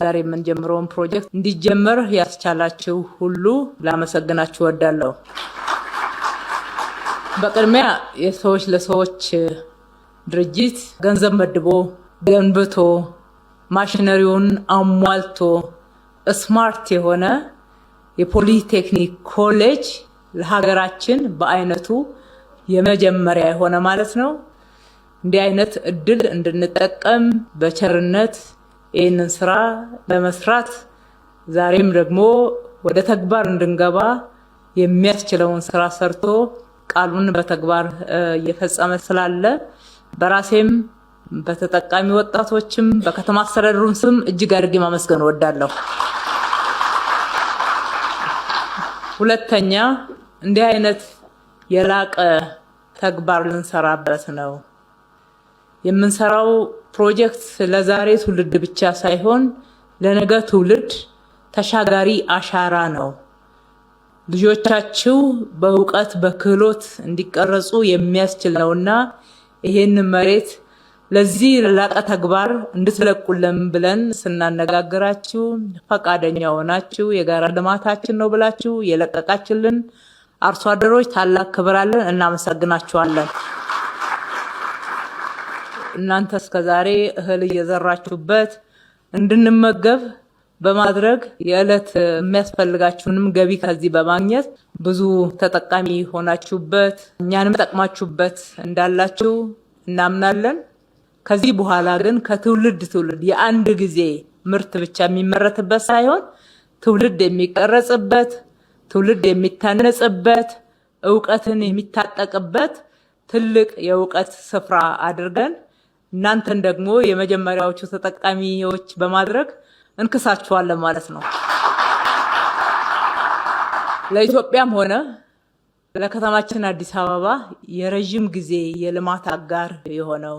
ዛሬ የምንጀምረውን ፕሮጀክት እንዲጀመር ያስቻላችሁ ሁሉ ላመሰግናችሁ እወዳለሁ። በቅድሚያ የሰዎች ለሰዎች ድርጅት ገንዘብ መድቦ ገንብቶ ማሽነሪውን አሟልቶ ስማርት የሆነ የፖሊቴክኒክ ኮሌጅ ለሀገራችን በአይነቱ የመጀመሪያ የሆነ ማለት ነው። እንዲህ አይነት እድል እንድንጠቀም በቸርነት ይህንን ስራ ለመስራት ዛሬም ደግሞ ወደ ተግባር እንድንገባ የሚያስችለውን ስራ ሰርቶ ቃሉን በተግባር እየፈጸመ ስላለ በራሴም በተጠቃሚ ወጣቶችም በከተማ አስተዳደሩም ስም እጅግ አድርጌ ማመስገን እወዳለሁ። ሁለተኛ እንዲህ አይነት የላቀ ተግባር ልንሰራበት ነው። የምንሰራው ፕሮጀክት ለዛሬ ትውልድ ብቻ ሳይሆን ለነገ ትውልድ ተሻጋሪ አሻራ ነው። ልጆቻችሁ በእውቀት በክህሎት እንዲቀረጹ የሚያስችል ነውና ይሄን መሬት ለዚህ ለላቀ ተግባር እንድትለቁልን ብለን ስናነጋግራችሁ ፈቃደኛ ሆናችሁ የጋራ ልማታችን ነው ብላችሁ የለቀቃችሁልን አርሶ አደሮች ታላቅ ክብር አለን፣ እናመሰግናችኋለን። እናንተ እስከዛሬ እህል እየዘራችሁበት እንድንመገብ በማድረግ የዕለት የሚያስፈልጋችሁንም ገቢ ከዚህ በማግኘት ብዙ ተጠቃሚ ሆናችሁበት እኛንም ጠቅማችሁበት እንዳላችሁ እናምናለን። ከዚህ በኋላ ግን ከትውልድ ትውልድ የአንድ ጊዜ ምርት ብቻ የሚመረትበት ሳይሆን ትውልድ የሚቀረጽበት፣ ትውልድ የሚታነጽበት፣ ዕውቀትን የሚታጠቅበት ትልቅ የዕውቀት ስፍራ አድርገን እናንተን ደግሞ የመጀመሪያዎቹ ተጠቃሚዎች በማድረግ እንክሳችኋለን ማለት ነው። ለኢትዮጵያም ሆነ ለከተማችን አዲስ አበባ የረጅም ጊዜ የልማት አጋር የሆነው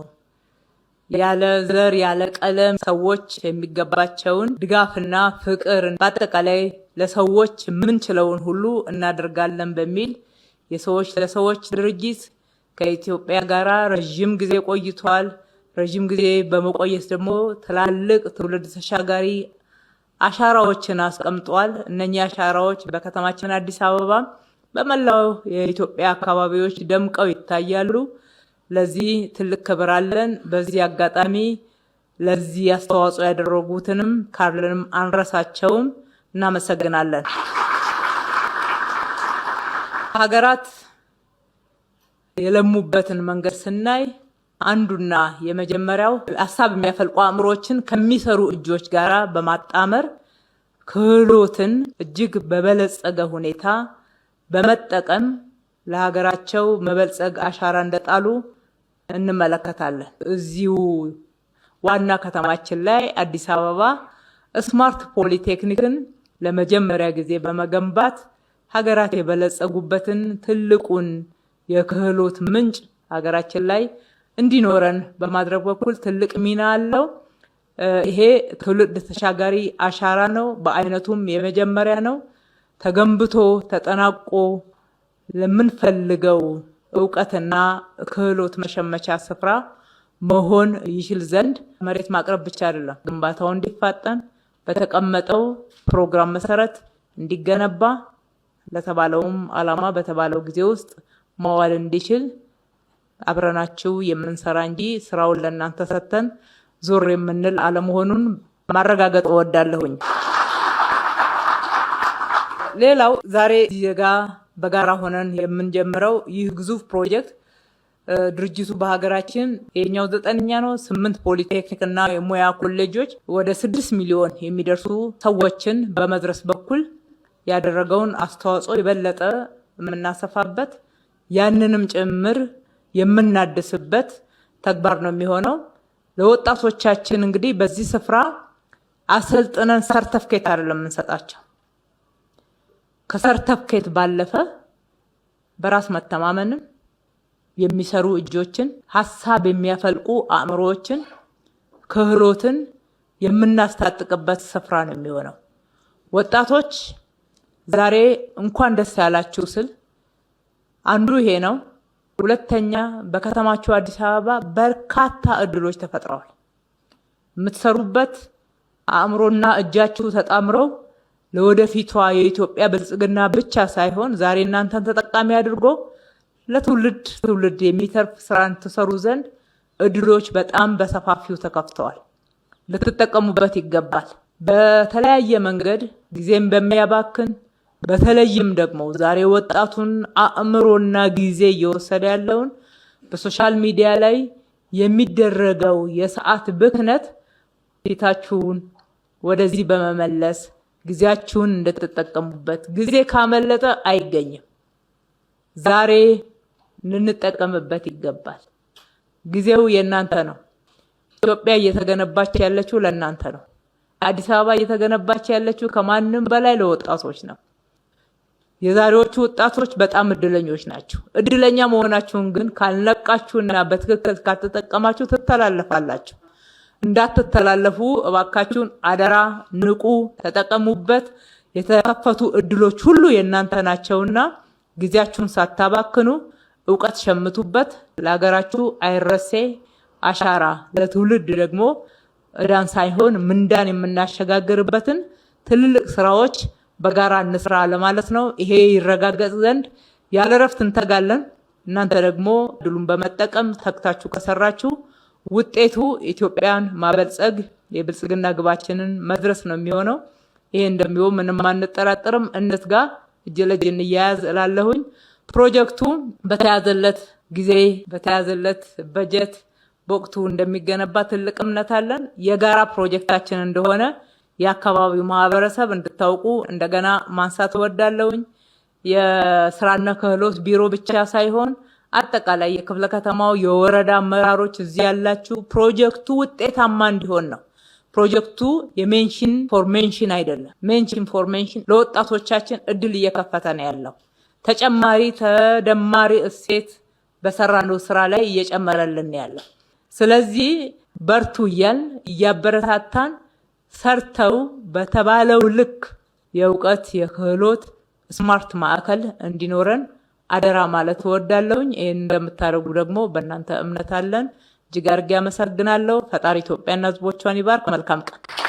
ያለ ዘር ያለ ቀለም ሰዎች የሚገባቸውን ድጋፍና ፍቅር በአጠቃላይ ለሰዎች የምንችለውን ሁሉ እናደርጋለን በሚል የሰዎች ለሰዎች ድርጅት ከኢትዮጵያ ጋራ ረጅም ጊዜ ቆይቷል። ረጅም ጊዜ በመቆየት ደግሞ ትላልቅ ትውልድ ተሻጋሪ አሻራዎችን አስቀምጧል። እነኚህ አሻራዎች በከተማችን አዲስ አበባ በመላው የኢትዮጵያ አካባቢዎች ደምቀው ይታያሉ። ለዚህ ትልቅ ክብር አለን። በዚህ አጋጣሚ ለዚህ አስተዋጽኦ ያደረጉትንም ካርለንም አንረሳቸውም፣ እናመሰግናለን። ሀገራት የለሙበትን መንገድ ስናይ አንዱና የመጀመሪያው ሀሳብ የሚያፈልቁ አእምሮችን ከሚሰሩ እጆች ጋራ በማጣመር ክህሎትን እጅግ በበለጸገ ሁኔታ በመጠቀም ለሀገራቸው መበልጸግ አሻራ እንደጣሉ እንመለከታለን። እዚሁ ዋና ከተማችን ላይ አዲስ አበባ ስማርት ፖሊቴክኒክን ለመጀመሪያ ጊዜ በመገንባት ሀገራት የበለጸጉበትን ትልቁን የክህሎት ምንጭ ሀገራችን ላይ እንዲኖረን በማድረግ በኩል ትልቅ ሚና አለው። ይሄ ትውልድ ተሻጋሪ አሻራ ነው። በአይነቱም የመጀመሪያ ነው። ተገንብቶ ተጠናቆ ለምንፈልገው ዕውቀትና ክህሎት መሸመቻ ስፍራ መሆን ይችል ዘንድ መሬት ማቅረብ ብቻ አይደለም፣ ግንባታው እንዲፋጠን በተቀመጠው ፕሮግራም መሰረት እንዲገነባ ለተባለውም ዓላማ በተባለው ጊዜ ውስጥ መዋል እንዲችል አብረናችሁ የምንሰራ እንጂ ስራውን ለእናንተ ሰተን ዞር የምንል አለመሆኑን ማረጋገጥ እወዳለሁኝ። ሌላው ዛሬ ዜጋ በጋራ ሆነን የምንጀምረው ይህ ግዙፍ ፕሮጀክት ድርጅቱ በሀገራችን የኛው 9ኛ ነው። 8 ፖሊቴክኒክና የሙያ ኮሌጆች ወደ 6 ሚሊዮን የሚደርሱ ሰዎችን በመድረስ በኩል ያደረገውን አስተዋጽኦ የበለጠ የምናሰፋበት ያንንም ጭምር የምናድስበት ተግባር ነው የሚሆነው። ለወጣቶቻችን እንግዲህ በዚህ ስፍራ አሰልጥነን ሰርተፍኬት አይደለም የምንሰጣቸው። ከሰርተፍኬት ባለፈ በራስ መተማመንን የሚሰሩ እጆችን፣ ሀሳብ የሚያፈልቁ አእምሮዎችን፣ ክህሎትን የምናስታጥቅበት ስፍራ ነው የሚሆነው። ወጣቶች ዛሬ እንኳን ደስ ያላችሁ ስል አንዱ ይሄ ነው። ሁለተኛ በከተማችሁ አዲስ አበባ በርካታ እድሎች ተፈጥረዋል። የምትሰሩበት አእምሮና እጃችሁ ተጣምረው ለወደፊቷ የኢትዮጵያ ብልጽግና ብቻ ሳይሆን ዛሬ እናንተን ተጠቃሚ አድርጎ ለትውልድ የሚተርፍ ስራን ትሰሩ ዘንድ እድሎች በጣም በሰፋፊው ተከፍተዋል። ልትጠቀሙበት ይገባል። በተለያየ መንገድ ጊዜን በሚያባክን በተለይም ደግሞ ዛሬ ወጣቱን አእምሮና ጊዜ እየወሰደ ያለውን በሶሻል ሚዲያ ላይ የሚደረገው የሰዓት ብክነት ፊታችሁን ወደዚህ በመመለስ ጊዜያችሁን እንድትጠቀሙበት። ጊዜ ካመለጠ አይገኝም። ዛሬ ልንጠቀምበት ይገባል። ጊዜው የእናንተ ነው። ኢትዮጵያ እየተገነባች ያለችው ለእናንተ ነው። አዲስ አበባ እየተገነባች ያለችው ከማንም በላይ ለወጣቶች ነው። የዛሬዎቹ ወጣቶች በጣም እድለኞች ናቸው። እድለኛ መሆናችሁን ግን ካልነቃችሁና በትክክል ካልተጠቀማችሁ ትተላለፋላችሁ። እንዳትተላለፉ እባካችሁን አደራ፣ ንቁ፣ ተጠቀሙበት። የተከፈቱ እድሎች ሁሉ የእናንተ ናቸውና ጊዜያችሁን ሳታባክኑ እውቀት ሸምቱበት። ለሀገራችሁ አይረሴ አሻራ፣ ለትውልድ ደግሞ እዳን ሳይሆን ምንዳን የምናሸጋግርበትን ትልልቅ ስራዎች በጋራ እንስራ ለማለት ነው። ይሄ ይረጋገጥ ዘንድ ያለ እረፍት እንተጋለን። እናንተ ደግሞ እድሉን በመጠቀም ተግታችሁ ከሰራችሁ ውጤቱ ኢትዮጵያን ማበልጸግ፣ የብልጽግና ግባችንን መድረስ ነው የሚሆነው። ይሄ እንደሚሆን ምንም አንጠራጠርም። እንትጋ፣ እጅ ለእጅ እንያያዝ እላለሁኝ። ፕሮጀክቱ በተያዘለት ጊዜ በተያዘለት በጀት በወቅቱ እንደሚገነባ ትልቅ እምነት አለን። የጋራ ፕሮጀክታችን እንደሆነ የአካባቢው ማህበረሰብ እንድታውቁ እንደገና ማንሳት እወዳለሁኝ። የስራና ክህሎት ቢሮ ብቻ ሳይሆን አጠቃላይ የክፍለ ከተማው የወረዳ አመራሮች እዚህ ያላችሁ ፕሮጀክቱ ውጤታማ እንዲሆን ነው። ፕሮጀክቱ የሜንሽን ፎር ሜንሽን አይደለም። ሜንሽን ፎር ሜንሽን ለወጣቶቻችን እድል እየከፈተ ነው ያለው። ተጨማሪ ተደማሪ እሴት በሰራነው ስራ ላይ እየጨመረልን ያለው። ስለዚህ በርቱ እያልን እያበረታታን ሰርተው በተባለው ልክ የእውቀት የክህሎት ስማርት ማዕከል እንዲኖረን አደራ ማለት እወዳለሁኝ። ይህን እንደምታደርጉ ደግሞ በእናንተ እምነት አለን። እጅግ አድርጌ አመሰግናለሁ። ፈጣሪ ኢትዮጵያና ሕዝቦቿን ይባርክ። መልካም ቀን።